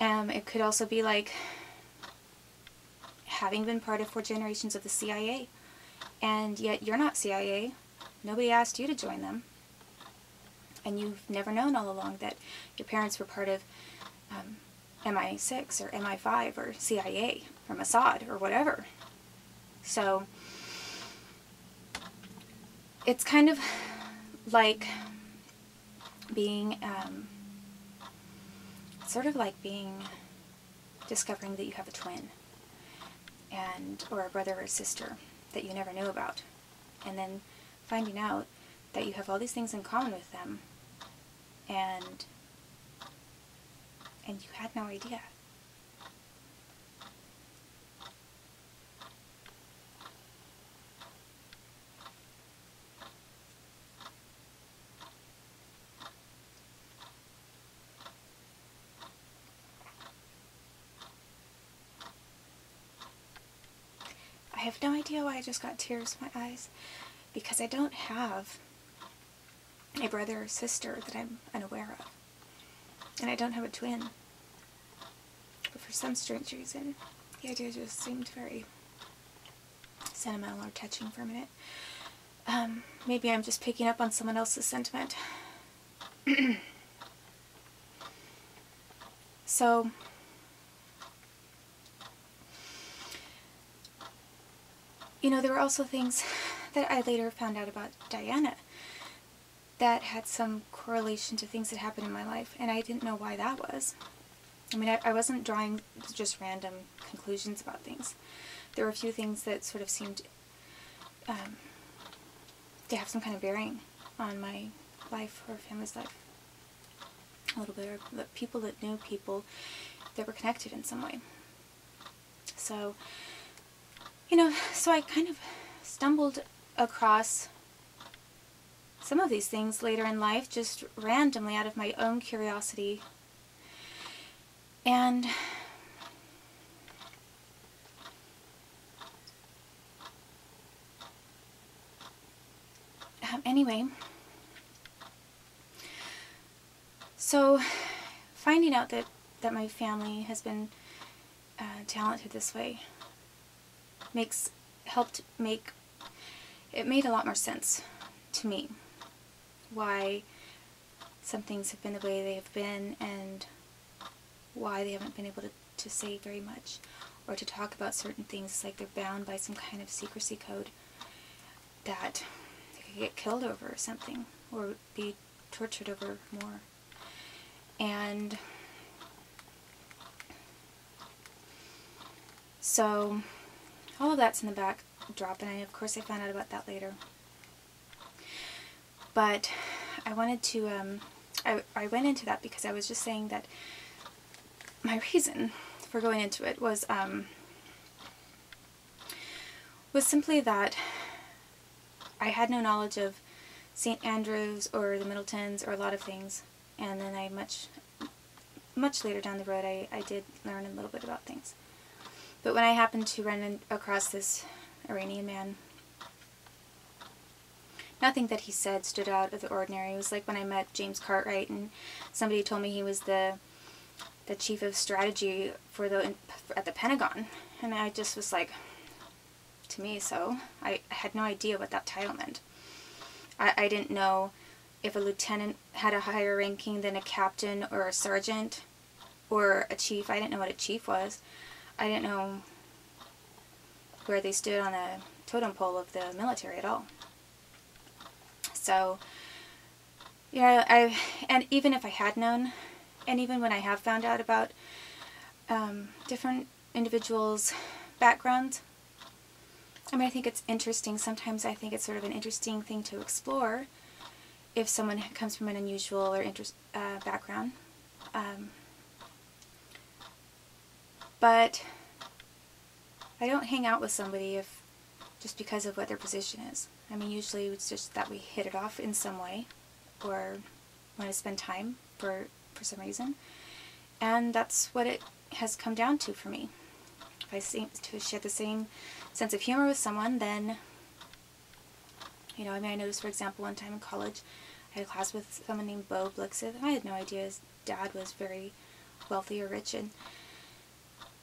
It could also be like having been part of 4 generations of the CIA, and yet you're not CIA. Nobody asked you to join them. And you've never known all along that your parents were part of MI6 or MI5 or CIA or Mossad or whatever. So it's kind of like being, sort of like discovering that you have a twin, or a brother or a sister that you never knew about, and then finding out that you have all these things in common with them, and you had no idea. I have no idea why I just got tears in my eyes, because I don't have a brother or sister that I'm unaware of. And I don't have a twin. But for some strange reason, the idea just seemed very sentimental or touching for a minute. Maybe I'm just picking up on someone else's sentiment. So, you know, there were also things that I later found out about Diana that had some correlation to things that happened in my life, and I didn't know why that was. I mean, I wasn't drawing just random conclusions about things. There were a few things that sort of seemed to have some kind of bearing on my life or family's life. A little bit of people that knew people that were connected in some way. So, you know, so I kind of stumbled across some of these things later in life, just randomly out of my own curiosity. And anyway, so finding out that my family has been talented this way it made a lot more sense to me why some things have been the way they have been, and why they haven't been able to say very much or to talk about certain things. It's like they're bound by some kind of secrecy code that they could get killed over or something, or be tortured over more. And so all of that's in the backdrop, and of course I found out about that later. But I wanted to, I went into that because I was just saying that my reason for going into it was simply that I had no knowledge of St. Andrews or the Middletons or a lot of things, and then I much later down the road I did learn a little bit about things. But when I happened to run across this Iranian man, nothing that he said stood out of the ordinary. It was like when I met James Cartwright and somebody told me he was the chief of strategy at the Pentagon, and I just was like, to me, so I had no idea what that title meant. I didn't know if a lieutenant had a higher ranking than a captain or a sergeant or a chief. I didn't know what a chief was. I didn't know where they stood on the totem pole of the military at all. So, yeah, and even if I had known, and even when I have found out about different individuals' backgrounds, I mean, I think it's interesting. Sometimes I think it's sort of an interesting thing to explore if someone comes from an unusual or background. But I don't hang out with somebody just because of what their position is. I mean, usually it's just that we hit it off in some way, or want to spend time for some reason. And that's what it has come down to for me. If I seem to share the same sense of humor with someone, then, you know, I mean, I noticed, for example, one time in college, I had a class with someone named Bo Blixith, and I had no idea his dad was very wealthy or rich, and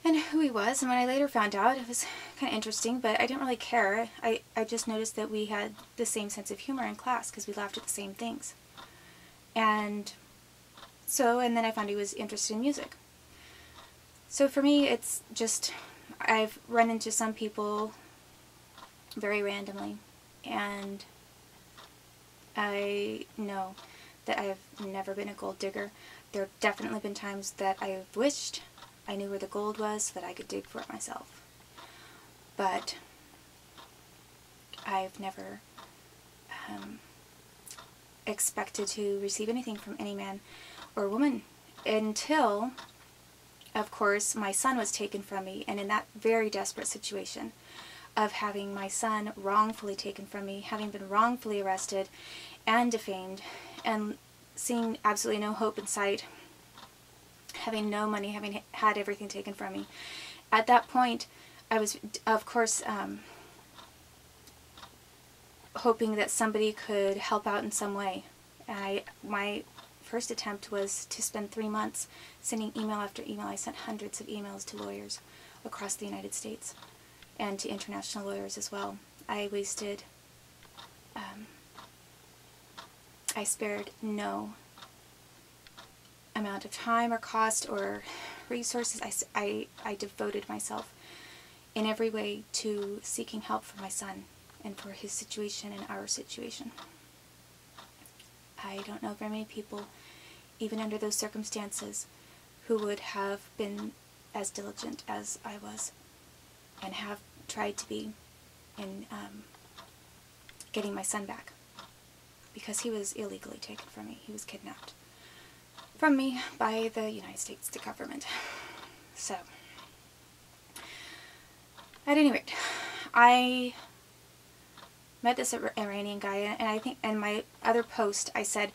who he was. And when I later found out, it was kind of interesting, but I didn't really care. I just noticed that we had the same sense of humor in class because we laughed at the same things. And then I found he was interested in music. So for me, it's just, I've run into some people very randomly, and I know that I've never been a gold digger. There have definitely been times that I've wished I knew where the gold was so that I could dig for it myself. But I've never expected to receive anything from any man or woman until, of course, my son was taken from me. And in that very desperate situation of having my son wrongfully taken from me, having been wrongfully arrested and defamed, and seeing absolutely no hope in sight, having no money, having had everything taken from me, at that point I was, of course, hoping that somebody could help out in some way. My first attempt was to spend 3 months sending email after email. I sent hundreds of emails to lawyers across the United States and to international lawyers as well. I wasted, I spared no amount of time or cost or resources. I devoted myself in every way to seeking help for my son and for his situation and our situation. I don't know very many people, even under those circumstances, who would have been as diligent as I was and have tried to be in getting my son back, because he was illegally taken from me. He was kidnapped from me by the United States government. So, at any rate, I met this Iranian guy, and I think in my other post I said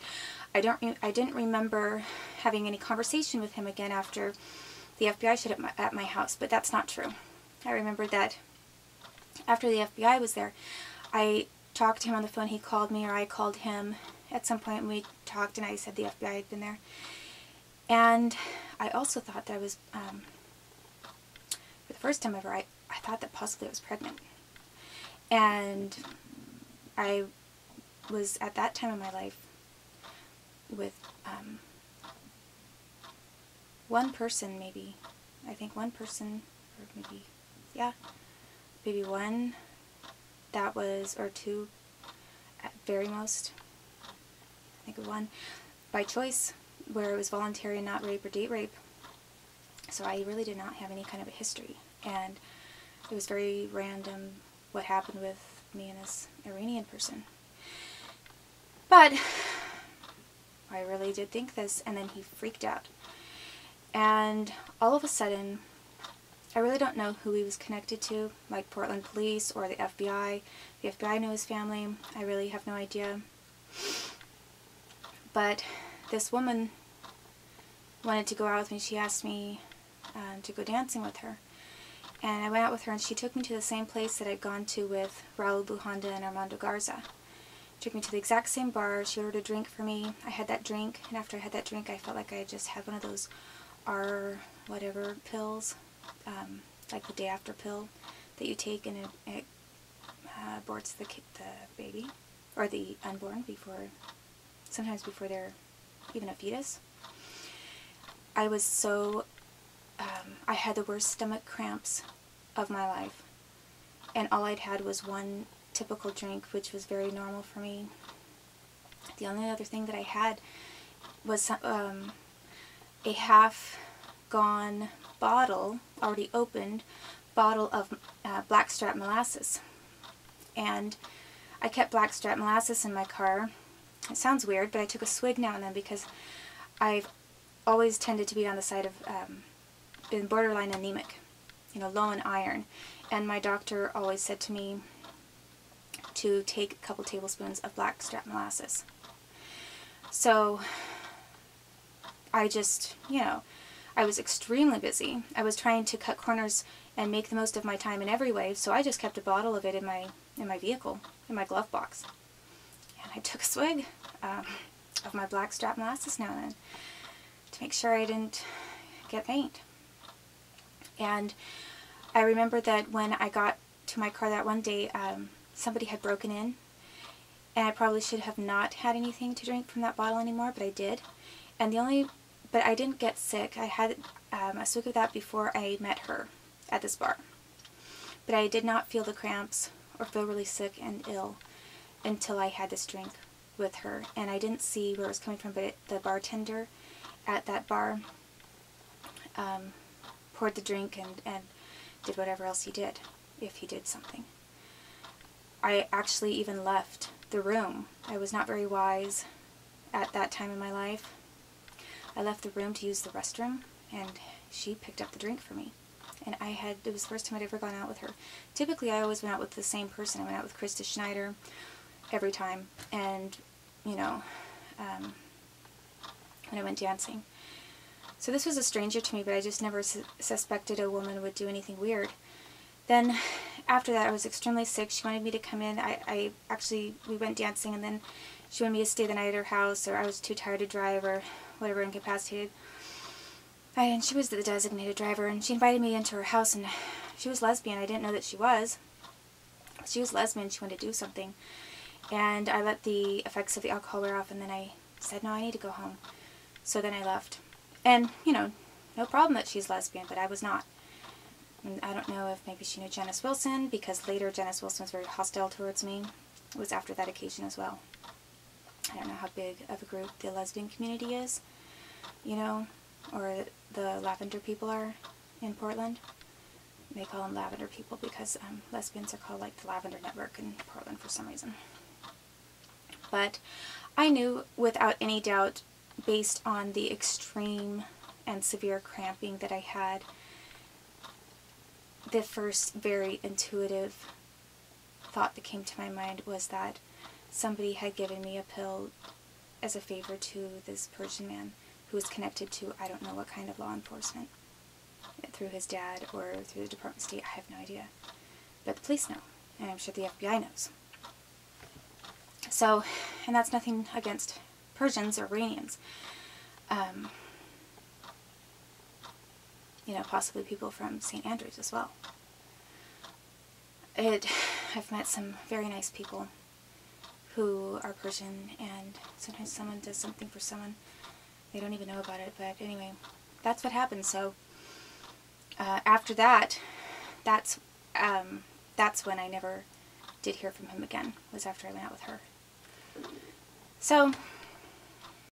I didn't remember having any conversation with him again after the FBI showed up at my house, but that's not true. I remember that after the FBI was there, I talked to him on the phone. He called me, or I called him at some point, and we talked, and I said the FBI had been there. And I also thought that I was, for the first time ever, I thought that possibly I was pregnant. And I was, at that time in my life, with one person, maybe. I think one person, or maybe, yeah, maybe one, that was, or two at very most. I think of one by choice, where it was voluntary and not rape or date rape. So I really did not have any kind of a history, and it was very random what happened with me and this Iranian person. But I really did think this, and then he freaked out. And all of a sudden, I really don't know who he was connected to, like Portland police or the FBI. The FBI knew his family. I really have no idea. But this woman wanted to go out with me. She asked me to go dancing with her. And I went out with her, and she took me to the same place that I'd gone to with Raul Bujanda and Armando Garza. Took me to the exact same bar. She ordered a drink for me. I had that drink, and after I had that drink, I felt like I had just had one of those whatever pills, like the day after pill that you take, and it aborts the baby, or the unborn, sometimes before they're even a fetus. I was so, I had the worst stomach cramps of my life, and all I'd had was one typical drink, which was very normal for me. The only other thing that I had was a half-gone bottle, already opened, bottle of blackstrap molasses. And I kept blackstrap molasses in my car. It sounds weird, but I took a swig now and then because I've always tended to be on the side of, been borderline anemic, low in iron. And my doctor always said to me to take a couple tablespoons of blackstrap molasses. So I just, I was extremely busy. I was trying to cut corners and make the most of my time in every way, so I just kept a bottle of it in my vehicle, in my glove box. And I took a swig of my blackstrap molasses now and then to make sure I didn't get faint. And I remember that when I got to my car that one day, somebody had broken in, and I probably should have not had anything to drink from that bottle anymore, but I did. And but I didn't get sick. I had a swig of that before I met her at this bar. But I did not feel the cramps or feel really sick and ill until I had this drink with her. And I didn't see where it was coming from, but the bartender at that bar poured the drink and did whatever else he did, if he did something. I actually even left the room. I was not very wise at that time in my life. I left the room to use the restroom, and she picked up the drink for me. And it was the first time I'd ever gone out with her. Typically, I always went out with the same person. I went out with Krista Schneider every time, and, you know, when I went dancing. So this was a stranger to me, but I just never suspected a woman would do anything weird. Then, after that, I was extremely sick. She wanted me to come in. We went dancing, and then she wanted me to stay the night at her house, or I was too tired to drive, or whatever, incapacitated. And she was the designated driver, and she invited me into her house, and she was lesbian. I didn't know that she was. She was lesbian. She wanted to do something. And I let the effects of the alcohol wear off, and then I said, no, I need to go home. So then I left. And, you know, no problem that she's lesbian, but I was not. And I don't know if maybe she knew Janice Wilson, because later Janice Wilson was very hostile towards me. It was after that occasion as well. I don't know how big of a group the lesbian community is, you know, or the lavender people are in Portland. They call them lavender people because lesbians are called like the Lavender Network in Portland for some reason. But I knew without any doubt, based on the extreme and severe cramping that I had, the first very intuitive thought that came to my mind was that somebody had given me a pill as a favor to this Persian man who was connected to I don't know what kind of law enforcement, through his dad or through the Department of State. I have no idea. But the police know, and I'm sure the FBI knows. So, and that's nothing against Persians or Iranians. You know, possibly people from St. Andrews as well. I've met some very nice people who are Persian, and sometimes someone does something for someone, they don't even know about it, but anyway, that's what happened. So, after that, that's when I never did hear from him again, was after I went out with her. So,